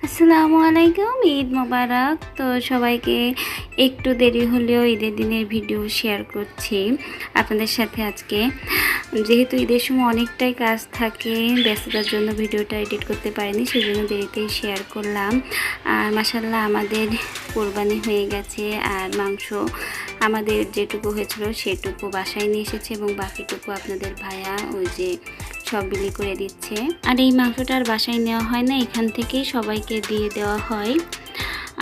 আসসালামু আলাইকুম, ঈদ মোবারক। তো সবাইকে একটু দেরি হলেও ঈদের দিনের ভিডিও শেয়ার করছি আপনাদের সাথে আজকে। যেহেতু ঈদের সময় অনেকটাই কাজ থাকে, ব্যস্ততার জন্য ভিডিওটা এডিট করতে পারিনি, সেজন্য দেরিতেই শেয়ার করলাম। আর মাশাআল্লাহ আমাদের কোরবানি হয়ে গেছে, আর মাংস আমাদের যেটুকু হয়েছিল সেটুকু বাসায় নিয়ে এসেছে এবং বাকিটুকু আপনাদের ভাইয়া ওই যে সব বিলি করে দিচ্ছে। আর এই মাংসটা আর বাসায় নেওয়া হয় না, এখান থেকেই সবাইকে দিয়ে দেওয়া হয়।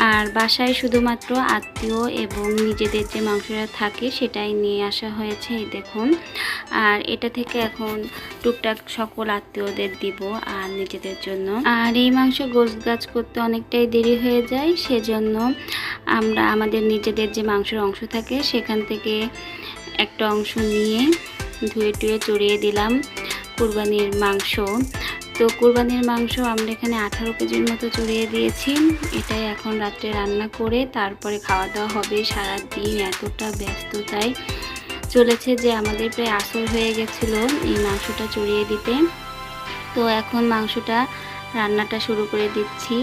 আর বাসায় শুধুমাত্র আত্মীয় এবং নিজেদের যে মাংসটা থাকে সেটাই নিয়ে আসা হয়েছে, এই দেখুন। আর এটা থেকে এখন টুকটাক সকল আত্মীয়দের দিব আর নিজেদের জন্য। আর এই মাংস গোছগাছ করতে অনেকটাই দেরি হয়ে যায়, সেজন্য আমরা আমাদের নিজেদের যে মাংসের অংশ থাকে সেখান থেকে একটা অংশ নিয়ে ধুয়ে টুয়ে চড়িয়ে দিলাম কুরবানির মাংস। তো কুরবানির মাংস আমরা এখানে 18 কেজির মতো চড়িয়ে দিয়েছি। এটাই এখন রাত্রে রান্না করে তারপরে খাওয়া দাওয়া হবে। সারাদিন এতটা ব্যস্ততায় চলেছে যে আমাদের প্রায় আসর হয়ে গেছিলো এই মাংসটা চড়িয়ে দিতে। তো এখন মাংসটা রান্নাটা শুরু করে দিচ্ছি।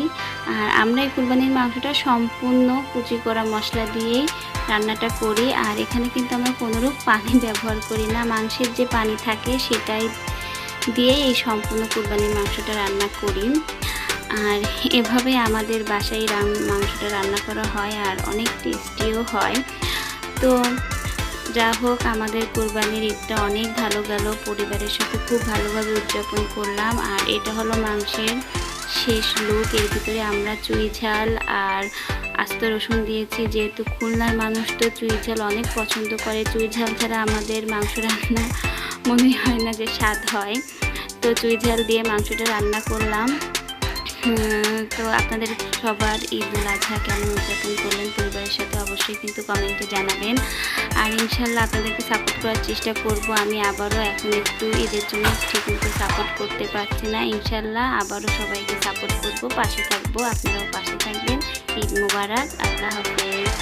আর আমরা এই কুরবানির মাংসটা সম্পূর্ণ কুচি করা মশলা দিয়েই রান্নাটা করি। আর এখানে কিন্তু আমরা কোনোরূপ পানি ব্যবহার করি না, মাংসের যে পানি থাকে সেটাই দিয়ে এই সম্পূর্ণ কুরবানির মাংসটা রান্না করি। আর এভাবে আমাদের বাসায় মাংসটা রান্না করা হয় আর অনেক টেস্টিও হয়। তো যা হোক, আমাদের কুরবানির ঈদটা অনেক ভালো গেল, পরিবারের সাথে খুব ভালোভাবে উদযাপন করলাম। আর এটা হলো মাংসের শেষ লুক। এর ভিতরে আমরা চুই ঝাল আর আস্ত রসুন দিয়েছি, যেহেতু খুলনার মানুষ তো চুই ঝাল অনেক পছন্দ করে। চুই ঝাল ছাড়া আমাদের মাংস রান্না মনে হয় না যে স্বাদ হয়। তো চুই ঝাল দিয়ে মাংসটা রান্না করলাম। তো আপনাদের সবার ঈদুল আজহা কেমন উদযাপন করলেন পরিবারের সাথে অবশ্যই কিন্তু কমেন্টে জানাবেন। আর ইনশাল্লাহ আপনাদেরকে সাপোর্ট করার চেষ্টা করব। আমি আবারও এখন একটু ঈদের জন্য ঠিকমতো সাপোর্ট করতে পারছি না, ইনশাল্লাহ আবারও সবাইকে সাপোর্ট করব, পাশে থাকবো, আপনারাও পাশে থাকবেন। ঈদ মোবারক, আল্লাহ হাফেজ।